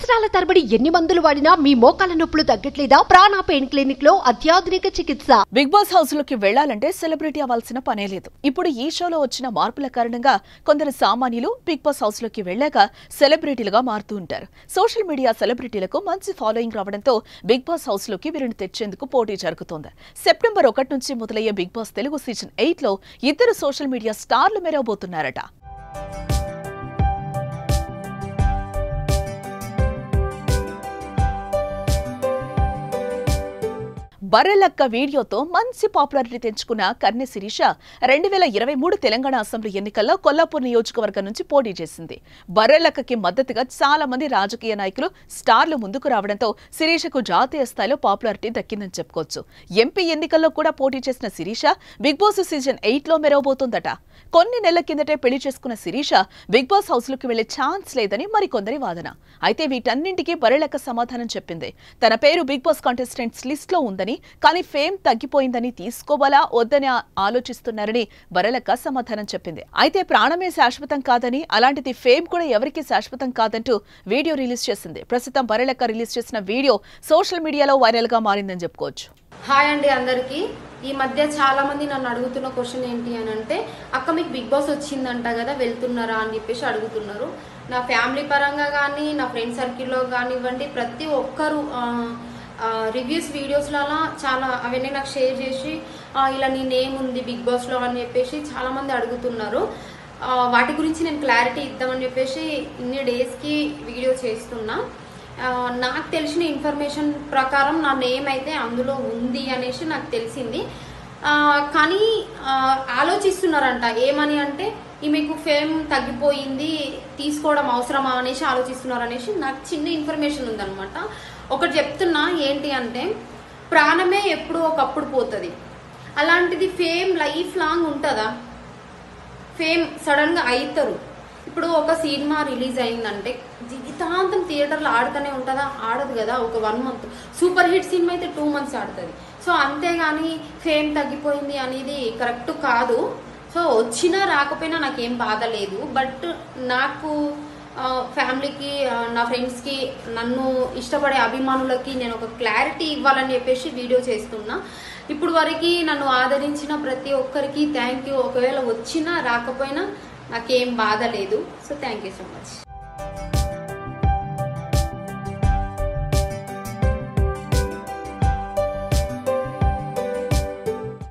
సంవత్సరాల తరబడి ఎన్ని మందులు వాడినా మీ మోకాల నొప్పులు తగ్గట్లేదా? ప్రాణ పెయిన్ క్లినిక్ లో అత్యాధునిక చికిత్స. బిగ్ బాస్ హౌస్ లోకి వెళ్లాలంటే సెలబ్రిటీ అవ్వాల్సిన పనే లేదు. ఇప్పుడు ఈ షోలో వచ్చిన మార్పుల కారణంగా కొందరు సామాన్యులు బిగ్ బాస్ హౌస్ లోకి వెళ్లాక సెలబ్రిటీలుగా మారుతూ ఉంటారు. సోషల్ మీడియా సెలబ్రిటీలకు మంచి ఫాలోయింగ్ రావడంతో బిగ్ బాస్ హౌస్ లోకి వీరిని తెచ్చేందుకు పోటీ జరుగుతోంది. సెప్టెంబర్ 1 నుంచి మొదలయ్యే బిగ్ బాస్ తెలుగు సీజన్ 8 లో ఇద్దరు సోషల్ మీడియా స్టార్లు మెరవబోతున్నారట. బర్రెలక్క వీడియోతో మంచి పాపులారిటీ తెచ్చుకున్న కర్నె శిరీష 2023 తెలంగాణ అసెంబ్లీ ఎన్నికల్లో కొల్లాపూర్ నియోజకవర్గం నుంచి పోటీ చేసింది. బర్రెలక్కకి మద్దతుగా చాలా మంది రాజకీయ నాయకులు స్టార్లు ముందుకు రావడంతో శిరీషకు జాతీయ స్థాయిలో పాపులారిటీ దక్కిందని చెప్పుకోవచ్చు. ఎంపీ ఎన్నికల్లో కూడా పోటీ చేసిన శిరీష బిగ్ బాస్ సీజన్ 8 లో మెరవబోతోందట. కొన్ని నెలల కిందటే పెళ్లి చేసుకున్న శిరీష బిగ్ బాస్ హౌస్ లోకి వెళ్లే ఛాన్స్ లేదని మరికొందరి వాదన. అయితే వీటన్నింటికీ బర్రెలక్క సమాధానం చెప్పింది. తన పేరు బిగ్ బాస్ కాంటెస్టెంట్స్ లిస్ట్ లో ఉందని, కానీ ఫేమ్ తగ్గిపోయిందని తీసుకోవాలా వద్దని ఆలోచిస్తున్నారని బర్రెలక్క సమాధానం చెప్పింది. అయితే ప్రాణమే శాశ్వతం కాదని, అలాంటిది ఫేమ్ కూడా ఎవరికీ శాశ్వతం కాదంటూ వీడియో రిలీజ్ చేసింది. ప్రస్తుతం బర్రెలక్క రిలీజ్ చేసిన వీడియో సోషల్ మీడియాలో వైరల్ గా మారిందని చెప్పుకోవచ్చు. హాయ్ అండి అందరికీ. ఈ మధ్య చాలా మంది నన్ను అడుగుతున్న క్వశ్చన్ ఏంటి అని అంటే, అక్క మీకు బిగ్ బాస్ వచ్చిందంట కదా, వెళ్తున్నారా అని చెప్పేసి అడుగుతున్నారు. నా ఫ్యామిలీ పరంగా కానీ, నా ఫ్రెండ్ సర్కిల్లో కానివ్వండి, ప్రతి ఒక్కరు రివ్యూస్ వీడియోస్లో చాలా అవన్నీ నాకు షేర్ చేసి ఇలా నీ నేమ్ ఉంది బిగ్ బాస్లో అని చెప్పేసి చాలామంది అడుగుతున్నారు. వాటి గురించి నేను క్లారిటీ ఇద్దామని చెప్పేసి ఇన్ని డేస్కి వీడియో చేస్తున్నా. నాకు తెలిసిన ఇన్ఫర్మేషన్ ప్రకారం నా నేమ్ అయితే అందులో ఉంది అనేసి నాకు తెలిసింది. కానీ ఆలోచిస్తున్నారంట ఏమని అంటే, ఈమెకు ఫేమ్ తగ్గిపోయింది తీసుకోవడం అవసరమా అనేసి ఆలోచిస్తున్నారు అనేసి నాకు చిన్న ఇన్ఫర్మేషన్ ఉందన్నమాట. ఒకటి చెప్తున్నా ఏంటి అంటే, ప్రాణమే ఎప్పుడో ఒకప్పుడు పోతుంది. అలాంటిది ఫేమ్ లైఫ్ లాంగ్ ఉంటుందా? ఫేమ్ సడన్గా అవుతారు. ఇప్పుడు ఒక సినిమా రిలీజ్ అయిందంటే జీవితాంతం థియేటర్లో ఆడుతూనే ఉంటుందా? ఆడదు కదా. ఒక 1 month సూపర్ హిట్ సినిమా అయితే 2 months ఆడుతుంది. సో అంతేగాని ఫేమ్ తగ్గిపోయింది అనేది కరెక్ట్ కాదు. సో వచ్చినా రాకపోయినా నాకేం బాధ లేదు. బట్ నాకు ఫ్యామిలీకి, నా ఫ్రెండ్స్కి, నన్ను ఇష్టపడే అభిమానులకి నేను ఒక క్లారిటీ ఇవ్వాలని చెప్పేసి వీడియో చేస్తున్నా. ఇప్పుడు వరకు నన్ను ఆదరించిన ప్రతి ఒక్కరికి థ్యాంక్ యూ. ఒకవేళ వచ్చినా రాకపోయినా నాకేం బాధ లేదు. So thank you so much.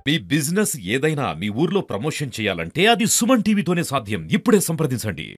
Me business ఏదైనా మీ ఊర్లో ప్రమోషన్ చేయాలంటే అది సుమన్ టీవీతోనే సాధ్యం. ఇప్పుడే సంప్రదించండి.